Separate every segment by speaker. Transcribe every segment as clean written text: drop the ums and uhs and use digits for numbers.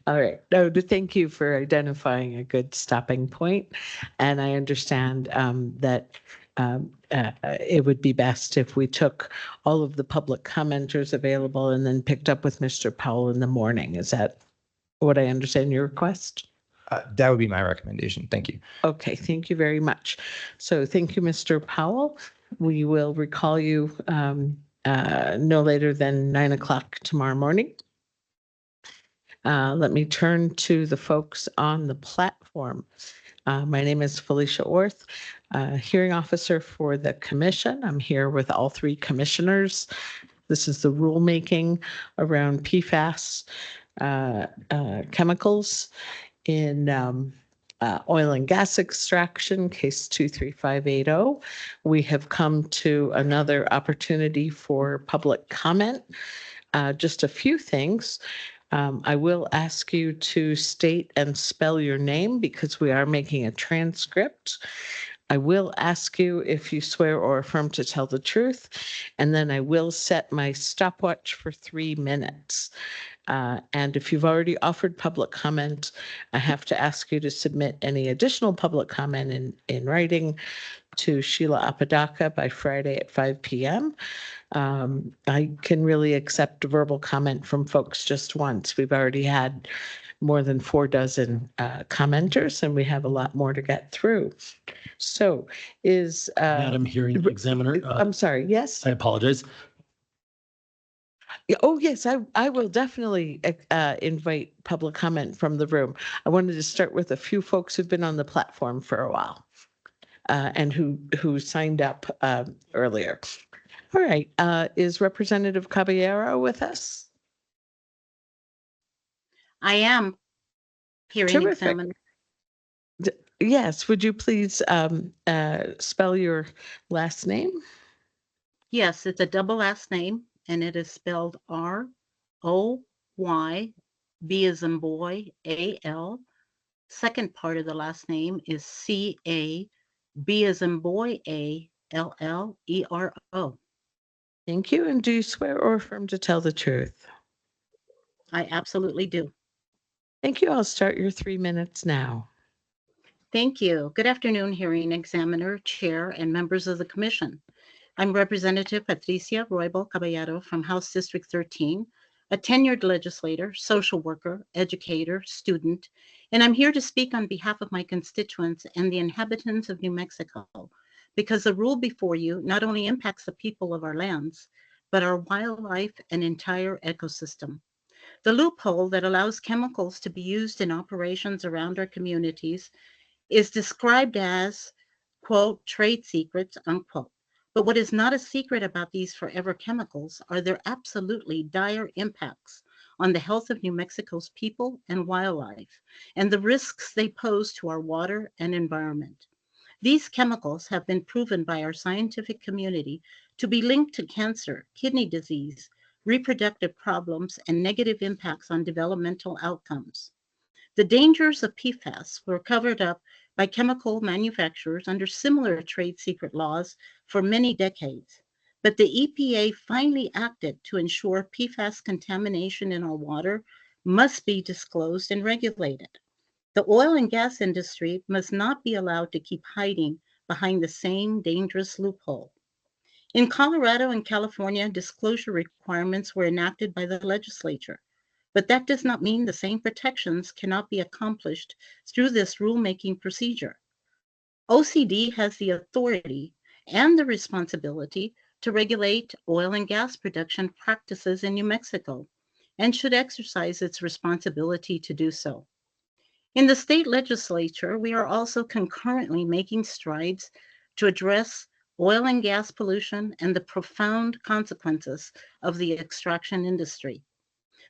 Speaker 1: All right. No, thank you for identifying a good stopping point. And I understand that it would be best if we took all of the public commenters available and then picked up with Mr. Powell in the morning. Is that what I understand your request?
Speaker 2: That would be my recommendation. Thank you.
Speaker 1: Okay, thank you very much. So thank you, Mr. Powell. We will recall you no later than 9 o'clock tomorrow morning. Let me turn to the folks on the platform. My name is Felicia Orth, hearing officer for the commission. I'm here with all three commissioners. This is the rulemaking around PFAS chemicals in oil and gas extraction, case 23580. We have come to another opportunity for public comment. Just a few things. I will ask you to state and spell your name because we are making a transcript. I will ask you if you swear or affirm to tell the truth, and then I will set my stopwatch for 3 minutes. And if you've already offered public comment, I have to ask you to submit any additional public comment in writing to Sheila Apodaca by Friday at 5 p.m. I can really accept verbal comment from folks just once. We've already had more than 4 dozen commenters, and we have a lot more to get through. So is...
Speaker 3: Madam Hearing Examiner.
Speaker 1: I'm sorry, yes?
Speaker 3: I apologize.
Speaker 1: Oh, yes, I will definitely invite public comment from the room. I wanted to start with a few folks who've been on the platform for a while and who signed up earlier. All right, is Representative Caballero with us?
Speaker 4: I am. Hearing
Speaker 1: Terrific.
Speaker 4: Examiner.
Speaker 1: Yes, would you please spell your last name?
Speaker 4: Yes, it's a double last name, and it is spelled R-O-Y, B as in boy, A-L. Second part of the last name is C-A, B as in boy, A-L-L-E-R-O.
Speaker 1: Thank you. And do you swear or affirm to tell the truth?
Speaker 4: I absolutely do.
Speaker 1: Thank you. I'll start your 3 minutes now.
Speaker 4: Thank you. Good afternoon, Hearing Examiner, Chair, and members of the Commission. I'm Representative Patricia Roybal Caballero from House District 13, a tenured legislator, social worker, educator, student, and I'm here to speak on behalf of my constituents and the inhabitants of New Mexico, because the rule before you not only impacts the people of our lands, but our wildlife and entire ecosystem. The loophole that allows chemicals to be used in operations around our communities is described as, quote, trade secrets, unquote. But what is not a secret about these forever chemicals are their absolutely dire impacts on the health of New Mexico's people and wildlife, and the risks they pose to our water and environment. These chemicals have been proven by our scientific community to be linked to cancer, kidney disease, reproductive problems, and negative impacts on developmental outcomes. The dangers of PFAS were covered up by chemical manufacturers under similar trade secret laws for many decades. But the EPA finally acted to ensure PFAS contamination in our water must be disclosed and regulated. The oil and gas industry must not be allowed to keep hiding behind the same dangerous loophole. In Colorado and California, disclosure requirements were enacted by the legislature. But that does not mean the same protections cannot be accomplished through this rulemaking procedure. OCD has the authority and the responsibility to regulate oil and gas production practices in New Mexico and should exercise its responsibility to do so. In the state legislature, we are also concurrently making strides to address oil and gas pollution and the profound consequences of the extraction industry.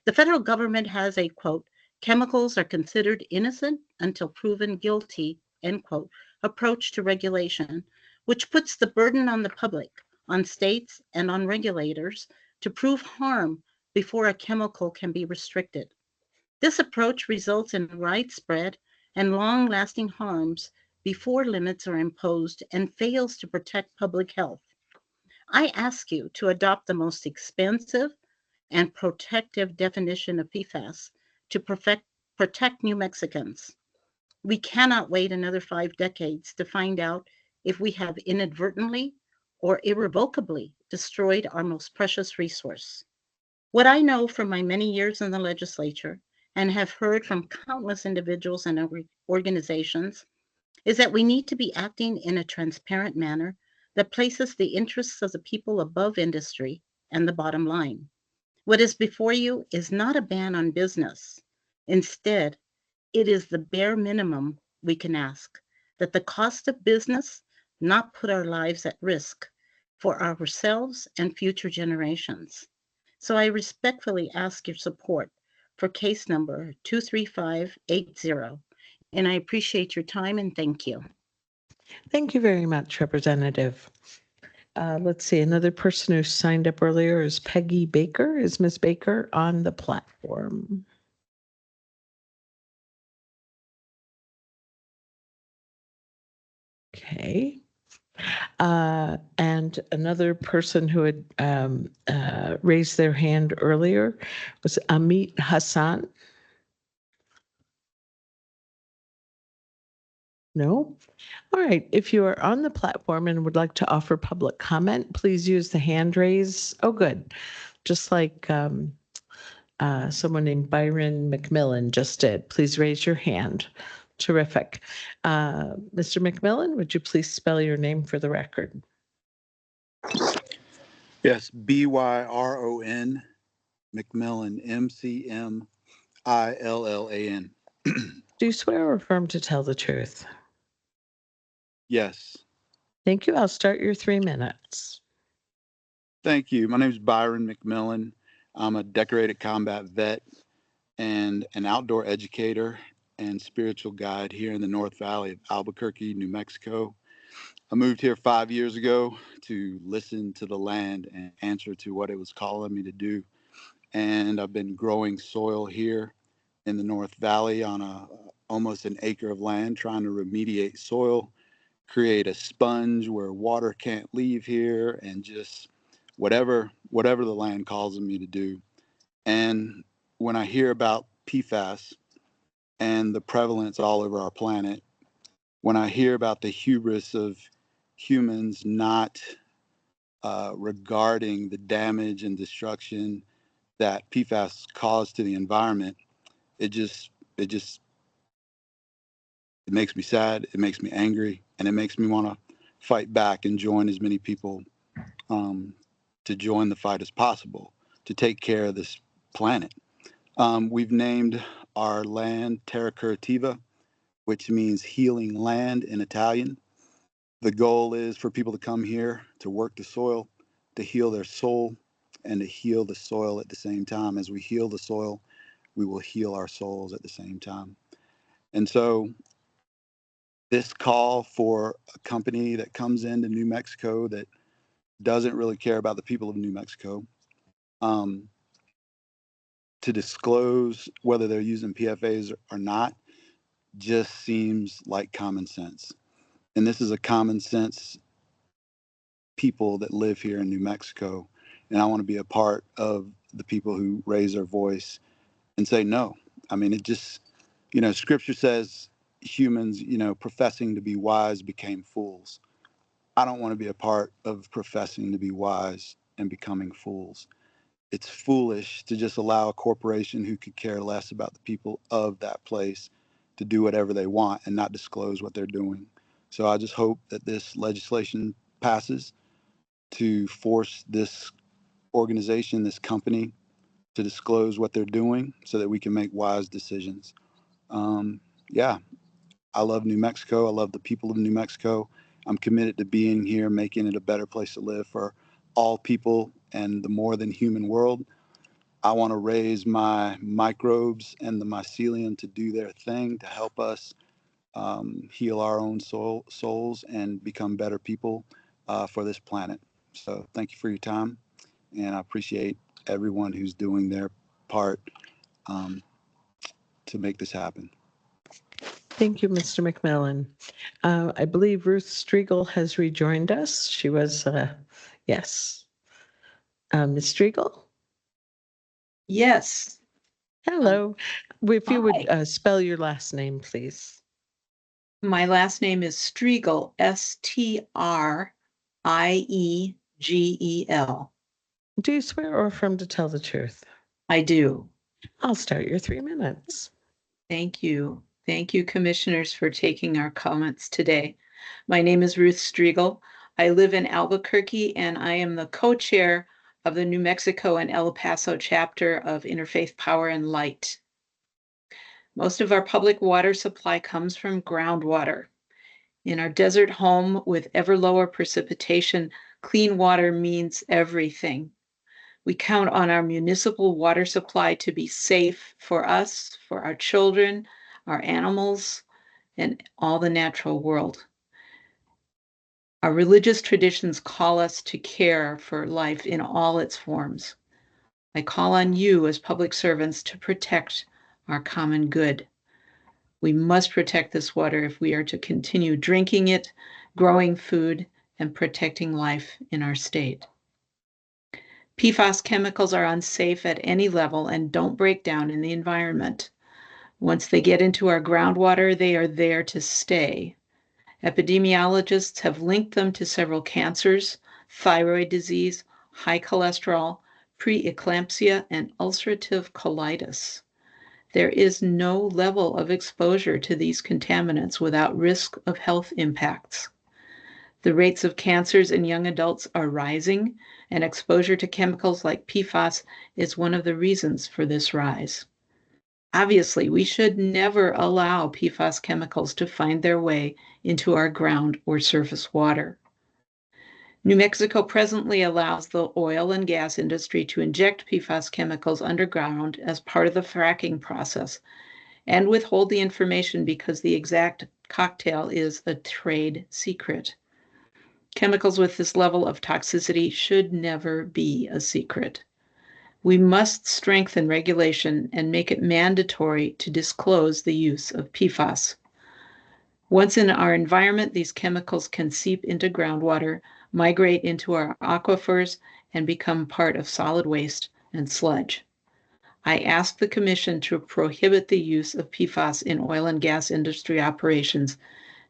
Speaker 4: The federal government has a, quote, chemicals are considered innocent until proven guilty, end quote, approach to regulation, which puts the burden on the public, on states, and on regulators to prove harm before a chemical can be restricted. This approach results in widespread and long-lasting harms before limits are imposed and fails to protect public health. I ask you to adopt the most expensive and protective definition of PFAS to protect New Mexicans. We cannot wait another 5 decades to find out if we have inadvertently or irrevocably destroyed our most precious resource. What I know from my many years in the legislature and have heard from countless individuals and organizations is that we need to be acting in a transparent manner that places the interests of the people above industry and the bottom line. What is before you is not a ban on business. Instead, it is the bare minimum we can ask, that the cost of business not put our lives at risk for ourselves and future generations. So I respectfully ask your support for case number 23580, and I appreciate your time and thank you.
Speaker 1: Thank you very much, Representative. Let's see, another person who signed up earlier is Peggy Baker. Is Ms. Baker on the platform? Okay. And another person who had raised their hand earlier was Amit Hassan. No? All right. If you are on the platform and would like to offer public comment, please use the hand raise. Oh, good. Just like someone named Byron McMillan just did. Please raise your hand. Terrific. Mr. McMillan, would you please spell your name for the record?
Speaker 5: Yes, Byron McMillan, McMillan.
Speaker 1: Do you swear or affirm to tell the truth?
Speaker 5: Yes,
Speaker 1: Thank you. I'll start your 3 minutes.
Speaker 5: thank you. My name is Byron McMillan. I'm a decorated combat vet and an outdoor educator and spiritual guide here in the North Valley of Albuquerque, New Mexico. I moved here 5 years ago to listen to the land and answer to what it was calling me to do. And I've been growing soil here in the North Valley on almost an acre of land, trying to remediate soil, create a sponge where water can't leave here, and just whatever the land calls me to do. And when I hear about PFAS and the prevalence all over our planet, when I hear about the hubris of humans not regarding the damage and destruction that PFAS cause to the environment, it makes me sad, it makes me angry, and it makes me want to fight back and join as many people to join the fight as possible to take care of this planet. We've named our land Terra Curativa, which means healing land in Italian. The goal is for people to come here to work the soil, to heal their soul, and to heal the soil at the same time. As we heal the soil, we will heal our souls at the same time. And so this call for a company that comes into New Mexico that doesn't really care about the people of New Mexico to disclose whether they're using PFAS or not just seems like common sense. And this is a common sense people that live here in New Mexico. And I want to be a part of the people who raise their voice and say no. I mean, it just, scripture says humans, professing to be wise became fools. I don't want to be a part of professing to be wise and becoming fools. It's foolish to just allow a corporation who could care less about the people of that place to do whatever they want and not disclose what they're doing. So I just hope that this legislation passes to force this organization, this company, to disclose what they're doing so that we can make wise decisions. Yeah, I love New Mexico. I love the people of New Mexico. I'm committed to being here, making it a better place to live for all people and the more than human world. I want to raise my microbes and the mycelium to do their thing to help us heal our own souls and become better people for this planet. So thank you for your time, and I appreciate everyone who's doing their part to make this happen.
Speaker 1: Thank you, Mr. McMillan. I believe Ruth Striegel has rejoined us. She was, yes. Ms. Striegel?
Speaker 6: Yes.
Speaker 1: Hello. If you would
Speaker 6: Hi.
Speaker 1: spell your last name, please.
Speaker 6: My last name is Striegel, Striegel.
Speaker 1: Do you swear or affirm to tell the truth?
Speaker 6: I do.
Speaker 1: I'll start your 3 minutes.
Speaker 6: Thank you. Thank you, commissioners, for taking our comments today. My name is Ruth Striegel. I live in Albuquerque, and I am the co-chair of the New Mexico and El Paso chapter of Interfaith Power and Light. Most of our public water supply comes from groundwater. In our desert home with ever lower precipitation, clean water means everything. We count on our municipal water supply to be safe for us, for our children, our animals, and all the natural world. Our religious traditions call us to care for life in all its forms. I call on you as public servants to protect our common good. We must protect this water if we are to continue drinking it, growing food, and protecting life in our state. PFAS chemicals are unsafe at any level and don't break down in the environment. Once they get into our groundwater, they are there to stay. Epidemiologists have linked them to several cancers, thyroid disease, high cholesterol, preeclampsia, and ulcerative colitis. There is no level of exposure to these contaminants without risk of health impacts. The rates of cancers in young adults are rising, and exposure to chemicals like PFAS is one of the reasons for this rise. Obviously, we should never allow PFAS chemicals to find their way into our ground or surface water. New Mexico presently allows the oil and gas industry to inject PFAS chemicals underground as part of the fracking process and withhold the information because the exact cocktail is a trade secret. Chemicals with this level of toxicity should never be a secret. We must strengthen regulation and make it mandatory to disclose the use of PFAS. Once in our environment, these chemicals can seep into groundwater, migrate into our aquifers, and become part of solid waste and sludge. I ask the Commission to prohibit the use of PFAS in oil and gas industry operations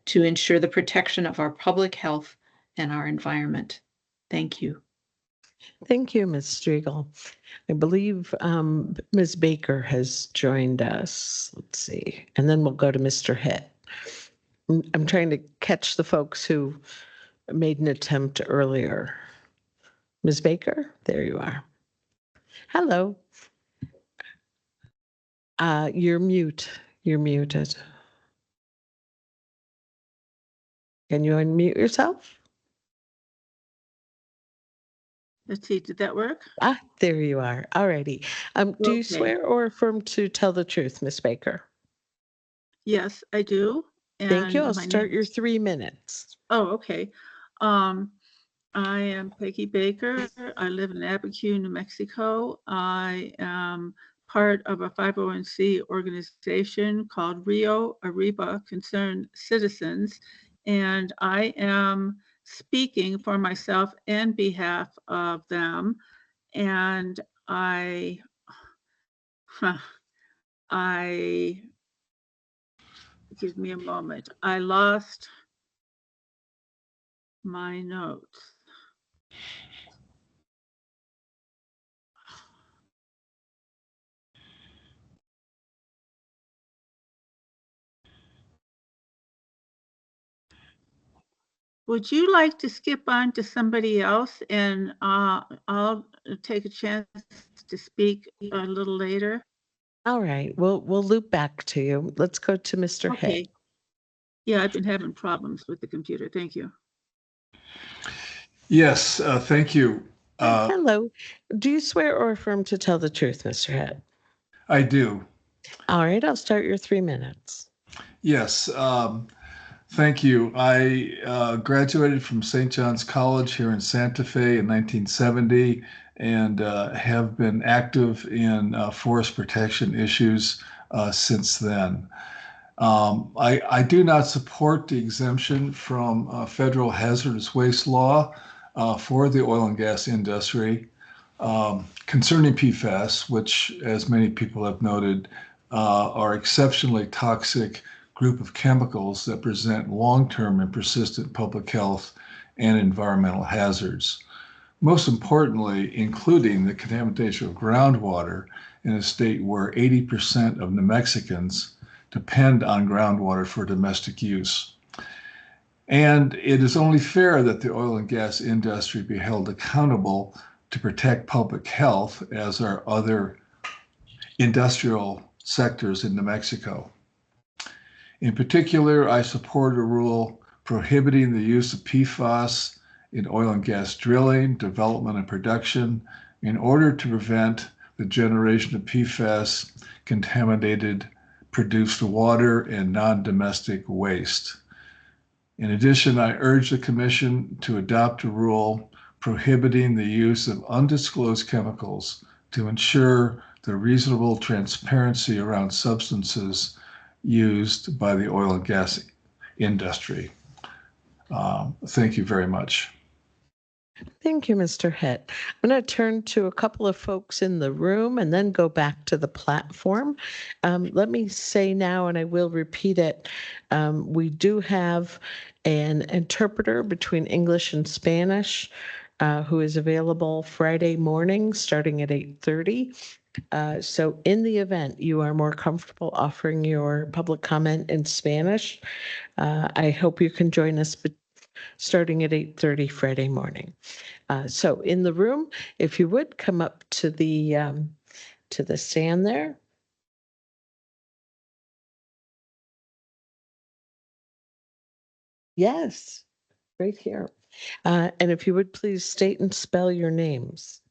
Speaker 6: to ensure the protection of our public health and our environment. Thank you.
Speaker 1: Thank you, Ms. Striegel. I believe Ms. Baker has joined us. Let's see. And then we'll go to Mr. Hitt. I'm trying to catch the folks who made an attempt earlier. Ms. Baker, there you are. Hello. You're mute. You're muted. Can you unmute yourself?
Speaker 7: Let's see, did that work?
Speaker 1: There you are. All righty. Do you
Speaker 7: Okay.
Speaker 1: swear or affirm to tell the truth, Ms. Baker?
Speaker 7: Yes, I do.
Speaker 1: Thank you.
Speaker 7: And
Speaker 1: I'll
Speaker 7: my
Speaker 1: start
Speaker 7: name
Speaker 1: your
Speaker 7: is-
Speaker 1: 3 minutes.
Speaker 7: Oh, okay. I am Peggy Baker. I live in Albuquerque, New Mexico. I am part of a 501c organization called Rio Arriba Concerned Citizens. And I am speaking for myself and behalf of them. And I give me a moment. I lost my notes. Would you like to skip on to somebody else and I'll take a chance to speak a little later?
Speaker 1: All right. We'll loop back to you. Let's go to Mr.
Speaker 7: Okay.
Speaker 1: Hitt.
Speaker 7: Yeah, I've been having problems with the computer. Thank you.
Speaker 8: Yes, thank you.
Speaker 1: Hello. Do you swear or affirm to tell the truth, Mr. Hitt?
Speaker 8: I do.
Speaker 1: All right. I'll start your 3 minutes.
Speaker 8: Yes, thank you. I graduated from St. John's College here in Santa Fe in 1970 and have been active in forest protection issues since then. I do not support the exemption from federal hazardous waste law for the oil and gas industry. concerning PFAS, which, as many people have noted, are exceptionally toxic group of chemicals that present long-term and persistent public health and environmental hazards. Most importantly, including the contamination of groundwater in a state where 80% of New Mexicans depend on groundwater for domestic use. And it is only fair that the oil and gas industry be held accountable to protect public health as are other industrial sectors in New Mexico. In particular, I support a rule prohibiting the use of PFAS in oil and gas drilling, development, and production in order to prevent the generation of PFAS contaminated produced water and non-domestic waste. In addition, I urge the Commission to adopt a rule prohibiting the use of undisclosed chemicals to ensure the reasonable transparency around substances used by the oil and gas industry. Thank you very much.
Speaker 1: Thank you, Mr. Hitt. I'm going to turn to a couple of folks in the room and then go back to the platform. Let me say now, and I will repeat it, we do have an interpreter between English and Spanish who is available Friday morning starting at 8:30. So in the event you are more comfortable offering your public comment in Spanish, I hope you can join us starting at 8:30 Friday morning. So in the room, if you would come up to the stand there. Yes, right here. And if you would please state and spell your names.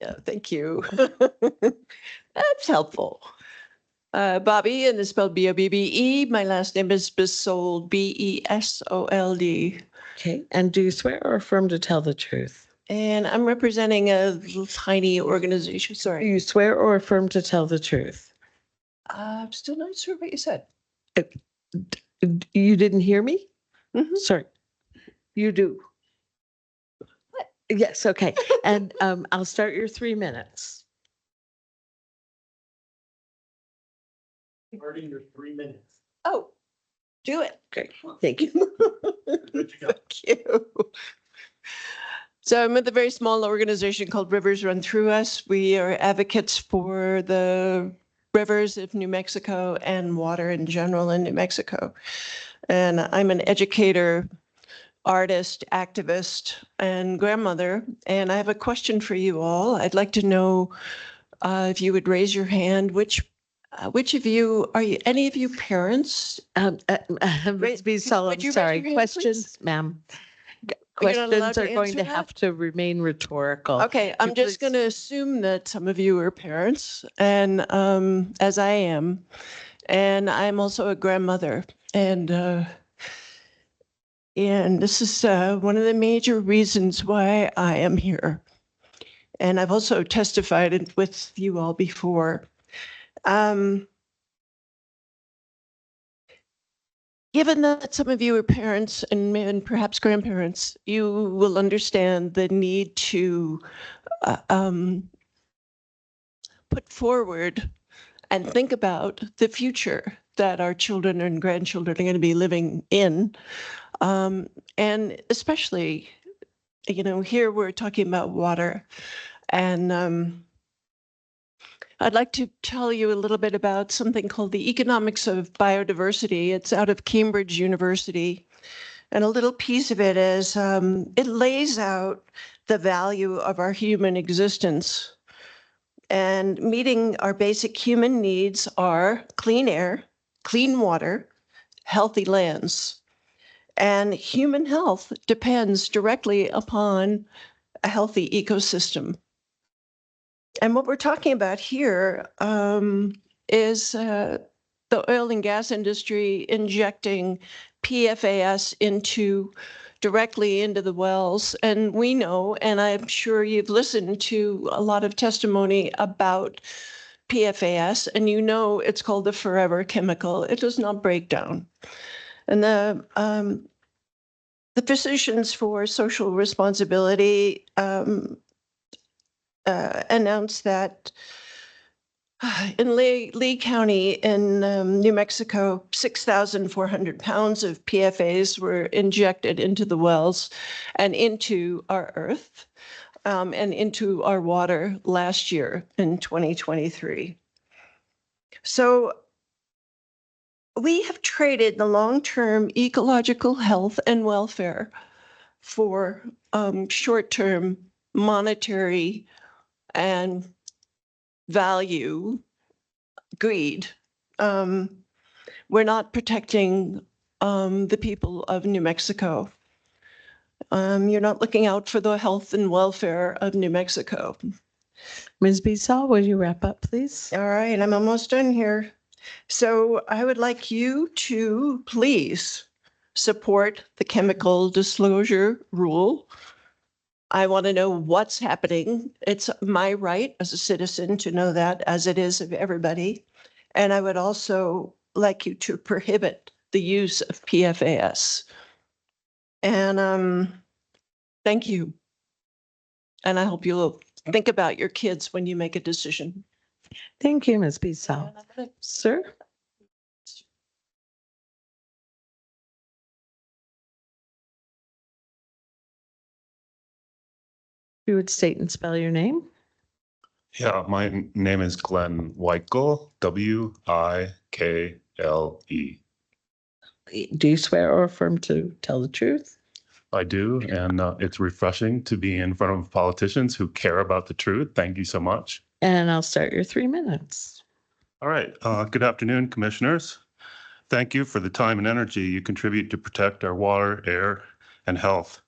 Speaker 9: Yeah, thank you. That's helpful. Bobby, and it's spelled Bobbe. My last name is Besold, Besold.
Speaker 1: Okay. And do you swear or affirm to tell the truth?
Speaker 9: And I'm representing a little tiny organization.
Speaker 1: Do
Speaker 9: Sorry.
Speaker 1: you swear or affirm to tell the truth?
Speaker 9: I'm still not sure what you said.
Speaker 1: You didn't hear me?
Speaker 9: Mhm.
Speaker 1: Sorry. You do. Yes. Okay. And I'll start your 3 minutes.
Speaker 3: Starting your 3 minutes.
Speaker 9: Oh, do it.
Speaker 1: Great. Thank you.
Speaker 3: Good to go.
Speaker 9: Thank you. So I'm with a very small organization called Rivers Run Through Us. We are advocates for the rivers of New Mexico and water in general in New Mexico. And I'm an educator, artist, activist, and grandmother. And I have a question for you all. I'd like to know if you would raise your hand, which of you, any of you parents?
Speaker 1: Ms. Beasel,
Speaker 9: would
Speaker 1: I'm
Speaker 9: you raise
Speaker 1: sorry.
Speaker 9: your hand,
Speaker 1: Questions, ma'am?
Speaker 9: You're not allowed
Speaker 1: Questions are
Speaker 9: to
Speaker 1: going to
Speaker 9: answer that?
Speaker 1: have to remain rhetorical.
Speaker 9: Okay, I'm just going to assume that some of you are parents, and as I am, and I'm also a grandmother, and this is one of the major reasons why I am here. And I've also testified with you all before. Given that some of you are parents and perhaps grandparents, you will understand the need to put forward and think about the future that our children and grandchildren are going to be living in. And especially, here we're talking about water. And I'd like to tell you a little bit about something called the economics of biodiversity. It's out of Cambridge University. And a little piece of it is it lays out the value of our human existence. And meeting our basic human needs are clean air, clean water, healthy lands. And human health depends directly upon a healthy ecosystem. And what we're talking about here is the oil and gas industry injecting PFAS directly into the wells. And we know, and I'm sure you've listened to a lot of testimony about PFAS, and you know it's called the forever chemical. It does not break down. And the Physicians for Social Responsibility announced that in Lee County in New Mexico, 6,400 pounds of PFAS were injected into the wells and into our earth and into our water last year in 2023. So we have traded the long-term ecological health and welfare for short-term monetary and value greed. We're not protecting the people of New Mexico. You're not looking out for the health and welfare of New Mexico.
Speaker 1: Ms. Bisal, will you wrap up, please?
Speaker 9: All right, I'm almost done here. So I would like you to please support the chemical disclosure rule. I want to know what's happening. It's my right as a citizen to know that, as it is of everybody. And I would also like you to prohibit the use of PFAS. And thank you. And I hope you'll think about your kids when you make a decision.
Speaker 1: Thank you, Ms. Bisal. Sir? You would state and spell your name.
Speaker 10: Yeah, my name is Glenn Weichel, W-I-K-L-E.
Speaker 1: Do you swear or affirm to tell the truth?
Speaker 10: I do, and it's refreshing to be in front of politicians who care about the truth. Thank you so much.
Speaker 1: And I'll start your 3 minutes.
Speaker 10: All right, good afternoon, commissioners. Thank you for the time and energy you contribute to protect our water, air, and health.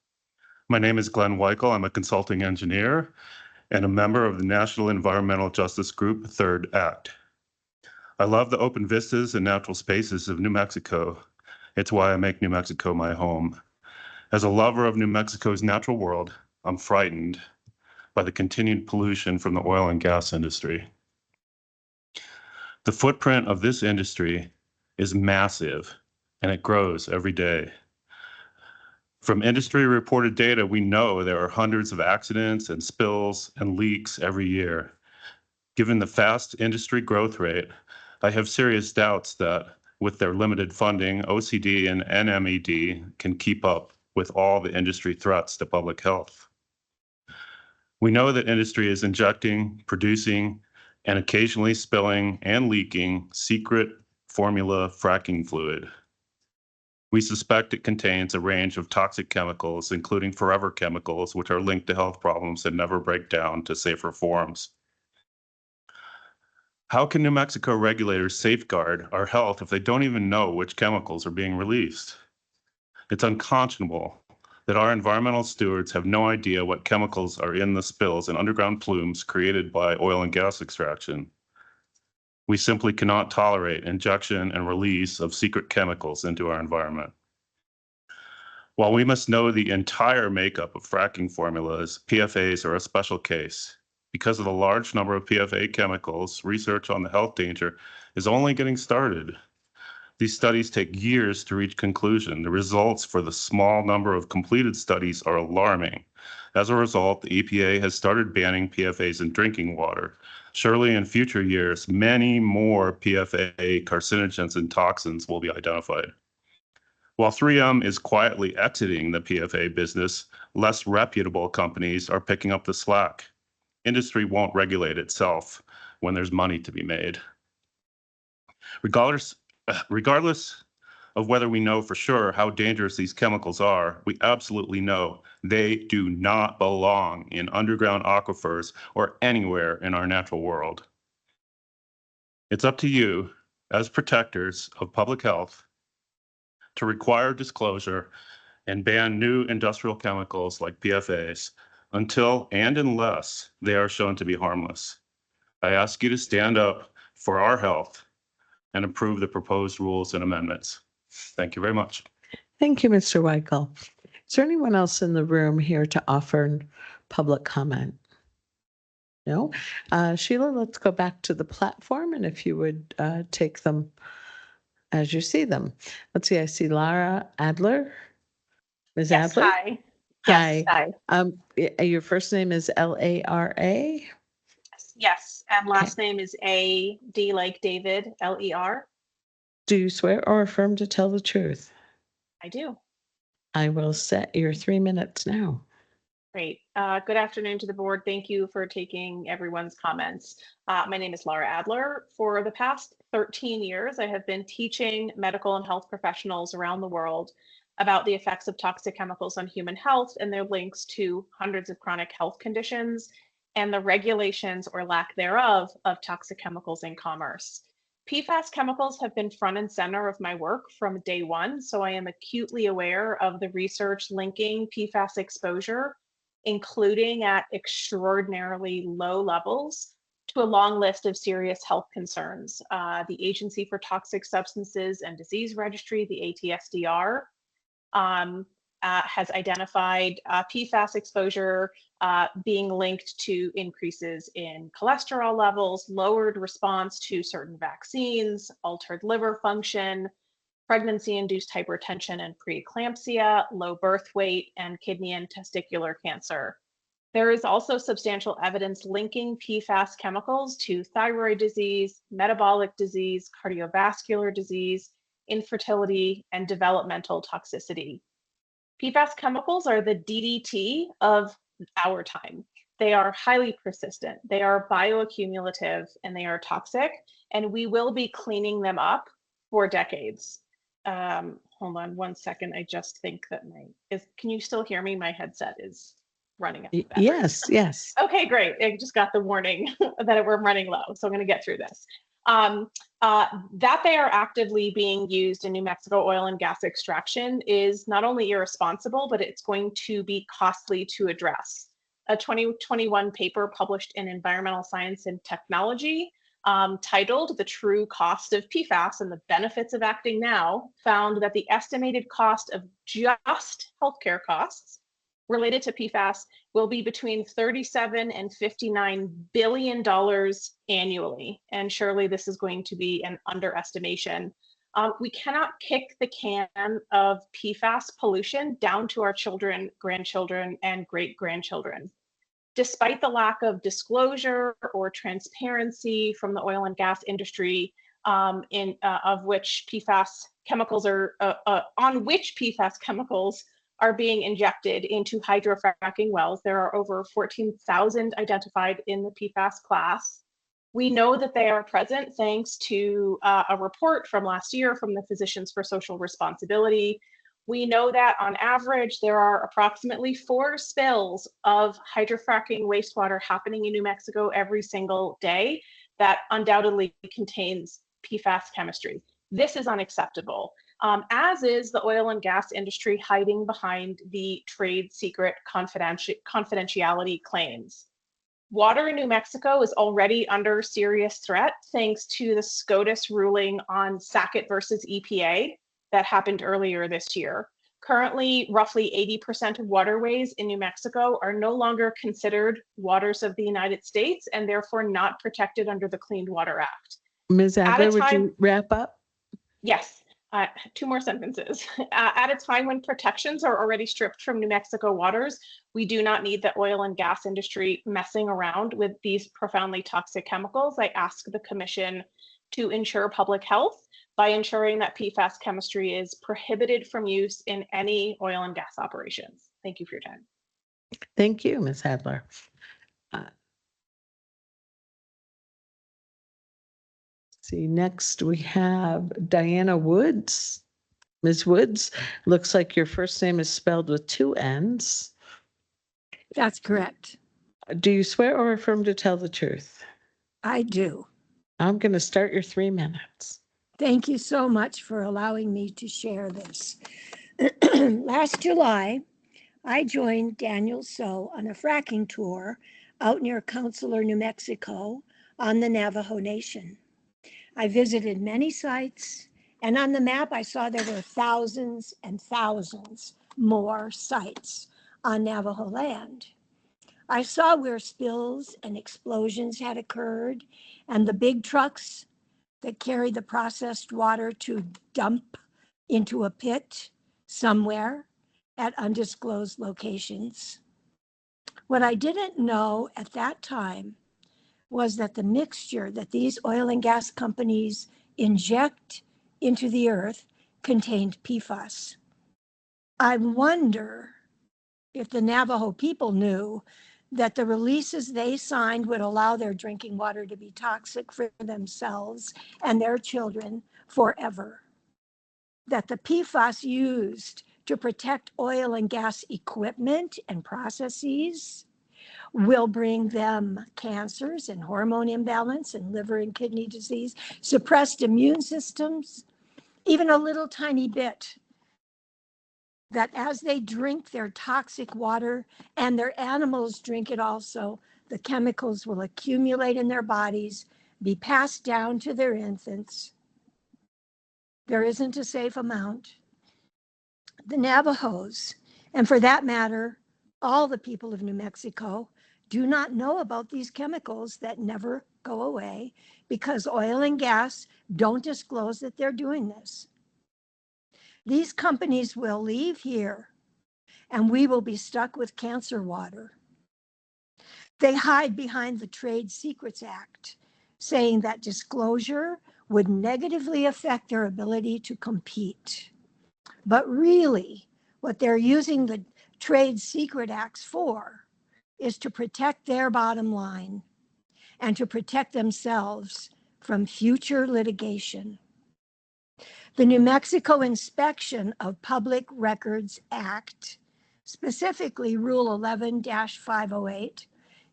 Speaker 10: My name is Glenn Weichel. I'm a consulting engineer and a member of the National Environmental Justice Group, Third Act. I love the open vistas and natural spaces of New Mexico. It's why I make New Mexico my home. As a lover of New Mexico's natural world, I'm frightened by the continued pollution from the oil and gas industry. The footprint of this industry is massive, and it grows every day. From industry reported data, we know there are hundreds of accidents and spills and leaks every year. Given the fast industry growth rate, I have serious doubts that with their limited funding, OCD and NMED can keep up with all the industry threats to public health. We know that industry is injecting, producing, and occasionally spilling and leaking secret formula fracking fluid. We suspect it contains a range of toxic chemicals, including forever chemicals, which are linked to health problems and never break down to safer forms. How can New Mexico regulators safeguard our health if they don't even know which chemicals are being released? It's unconscionable that our environmental stewards have no idea what chemicals are in the spills and underground plumes created by oil and gas extraction. We simply cannot tolerate injection and release of secret chemicals into our environment. While we must know the entire makeup of fracking formulas, PFAS are a special case. Because of the large number of PFA chemicals, research on the health danger is only getting started. These studies take years to reach conclusion. The results for the small number of completed studies are alarming. As a result, the EPA has started banning PFAS in drinking water. Surely in future years, many more PFA carcinogens and toxins will be identified. While 3M is quietly exiting the PFA business, less reputable companies are picking up the slack. Industry won't regulate itself when there's money to be made. Regardless of whether we know for sure how dangerous these chemicals are, we absolutely know they do not belong in underground aquifers or anywhere in our natural world. It's up to you, as protectors of public health, to require disclosure and ban new industrial chemicals like PFAS until and unless they are shown to be harmless. I ask you to stand up for our health and approve the proposed rules and amendments. Thank you very much.
Speaker 1: Thank you, Mr. Weichel. Is there anyone else in the room here to offer public comment? No? Sheila, let's go back to the platform, and if you would take them as you see them. Let's see, I see Lara Adler. Ms.
Speaker 11: Yes,
Speaker 1: Adler?
Speaker 11: hi. Yes, hi.
Speaker 1: Your first name is Lara?
Speaker 11: Yes, and
Speaker 1: Okay.
Speaker 11: last name is A, D like David, Ler.
Speaker 1: Do you swear or affirm to tell the truth?
Speaker 11: I do.
Speaker 1: I will set your 3 minutes now.
Speaker 11: Great. Good afternoon to the board. Thank you for taking everyone's comments. My name is Laura Adler. For the past 13 years, I have been teaching medical and health professionals around the world about the effects of toxic chemicals on human health and their links to hundreds of chronic health conditions and the regulations or lack thereof of toxic chemicals in commerce. PFAS chemicals have been front and center of my work from day one, so I am acutely aware of the research linking PFAS exposure, including at extraordinarily low levels, to a long list of serious health concerns. The Agency for Toxic Substances and Disease Registry, the ATSDR, has identified PFAS exposure being linked to increases in cholesterol levels, lowered response to certain vaccines, altered liver function, pregnancy-induced hypertension and preeclampsia, low birth weight, and kidney and testicular cancer. There is also substantial evidence linking PFAS chemicals to thyroid disease, metabolic disease, cardiovascular disease, infertility, and developmental toxicity. PFAS chemicals are the DDT of our time. They are highly persistent, they are bioaccumulative, and they are toxic, and we will be cleaning them up for decades. Hold on 1 second. I just think that can you still hear me? My headset is running out of battery.
Speaker 1: Yes.
Speaker 11: Okay, great. I just got the warning that we're running low, so I'm going to get through this. That they are actively being used in New Mexico oil and gas extraction is not only irresponsible, but it's going to be costly to address. A 2021 paper published in Environmental Science and Technology titled "The True Cost of PFAS and the Benefits of Acting Now" found that the estimated cost of just healthcare costs related to PFAS will be between $37 and $59 billion annually. And surely this is going to be an underestimation. We cannot kick the can of PFAS pollution down to our children, grandchildren, and great-grandchildren. Despite the lack of disclosure or transparency from the oil and gas industry of which PFAS chemicals on which PFAS chemicals are being injected into hydrofracking wells. There are over 14,000 identified in the PFAS class. We know that they are present thanks to a report from last year from the Physicians for Social Responsibility. We know that on average, there are approximately 4 spills of hydrofracking wastewater happening in New Mexico every single day that undoubtedly contains PFAS chemistry. This is unacceptable. As is the oil and gas industry hiding behind the trade secret confidentiality claims. Water in New Mexico is already under serious threat thanks to the SCOTUS ruling on Sackett versus EPA that happened earlier this year. Currently, roughly 80% of waterways in New Mexico are no longer considered waters of the United States and therefore not protected under the Clean Water Act.
Speaker 1: Ms. Adler, would you wrap up?
Speaker 11: Yes. 2 more sentences. At a time when protections are already stripped from New Mexico waters, we do not need the oil and gas industry messing around with these profoundly toxic chemicals. I ask the Commission to ensure public health by ensuring that PFAS chemistry is prohibited from use in any oil and gas operations. Thank you for your time.
Speaker 1: Thank you, Ms. Adler. See, next we have Diana Woods. Ms. Woods, looks like your first name is spelled with 2 N's.
Speaker 12: That's correct.
Speaker 1: Do you swear or affirm to tell the truth?
Speaker 12: I do.
Speaker 1: I'm going to start your 3 minutes.
Speaker 12: Thank you so much for allowing me to share this. Last July, I joined Daniel So on a fracking tour out near Counselor, New Mexico on the Navajo Nation. I visited many sites, and on the map I saw there were thousands and thousands more sites on Navajo land. I saw where spills and explosions had occurred, and the big trucks that carry the processed water to dump into a pit somewhere. at undisclosed locations. What I didn't know at that time was that the mixture that these oil and gas companies inject into the earth contained PFAS. I wonder if the Navajo people knew that the releases they signed would allow their drinking water to be toxic for themselves and their children forever. That the PFAS used to protect oil and gas equipment and processes will bring them cancers and hormone imbalance and liver and kidney disease, suppressed immune systems, even a little tiny bit. That as they drink their toxic water and their animals drink it also, the chemicals will accumulate in their bodies, be passed down to their infants. There isn't a safe amount. The Navajos, and for that matter, all the people of New Mexico, do not know about these chemicals that never go away because oil and gas don't disclose that they're doing this. These companies will leave here and we will be stuck with cancer water. They hide behind the Trade Secrets Act, saying that disclosure would negatively affect their ability to compete. But really, what they're using the Trade Secret Acts for is to protect their bottom line and to protect themselves from future litigation. The New Mexico Inspection of Public Records Act, specifically Rule 11-508,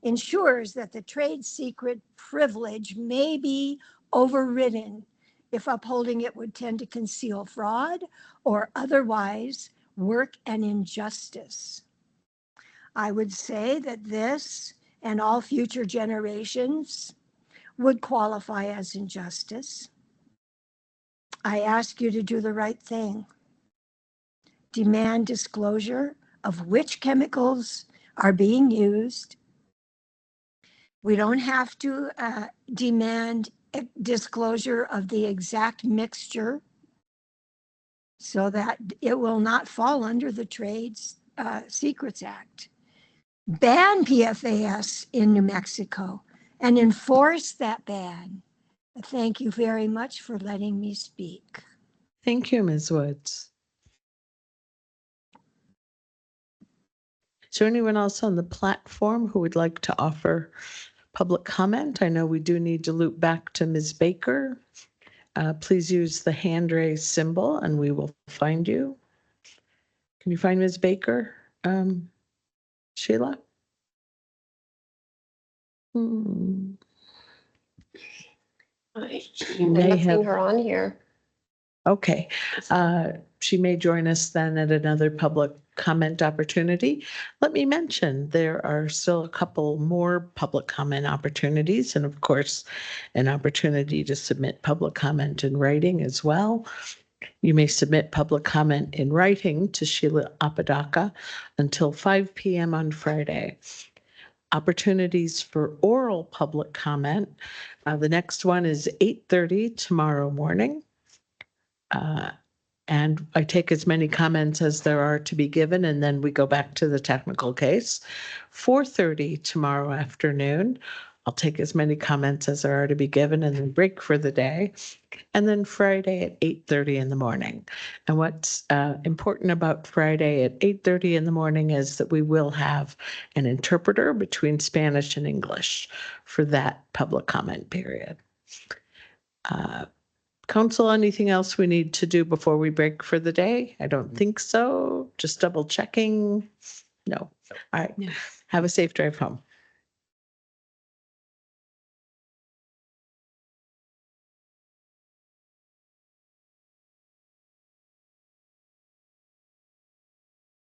Speaker 12: ensures that the trade secret privilege may be overridden if upholding it would tend to conceal fraud or otherwise work an injustice. I would say that this and all future generations would qualify as injustice. I ask you to do the right thing. Demand disclosure of which chemicals are being used. We don't have to demand disclosure of the exact mixture so that it will not fall under the Trade Secrets Act. Ban PFAS in New Mexico and enforce that ban. Thank you very much for letting me speak.
Speaker 1: Thank you, Ms. Woods. Is there anyone else on the platform who would like to offer public comment? I know we do need to loop back to Ms. Baker. Please use the hand raise symbol and we will find you. Can you find Ms. Baker, Sheila?
Speaker 13: I'm
Speaker 1: You may
Speaker 13: not seeing
Speaker 1: have.
Speaker 13: her on here.
Speaker 1: Okay. She may join us then at another public comment opportunity. Let me mention there are still a couple more public comment opportunities, and of course, an opportunity to submit public comment in writing as well. You may submit public comment in writing to Sheila Apodaca until 5 p.m. on Friday. Opportunities for oral public comment. The next one is 8:30 tomorrow morning. And I take as many comments as there are to be given, and then we go back to the technical case. 4:30 tomorrow afternoon. I'll take as many comments as there are to be given and then break for the day. And then Friday at 8:30 in the morning. And what's important about Friday at 8:30 in the morning is that we will have an interpreter between Spanish and English for that public comment period. Council, anything else we need to do before we break for the day? I don't think so. Just double checking. No. All right.
Speaker 6: Yeah.
Speaker 1: Have a safe drive home.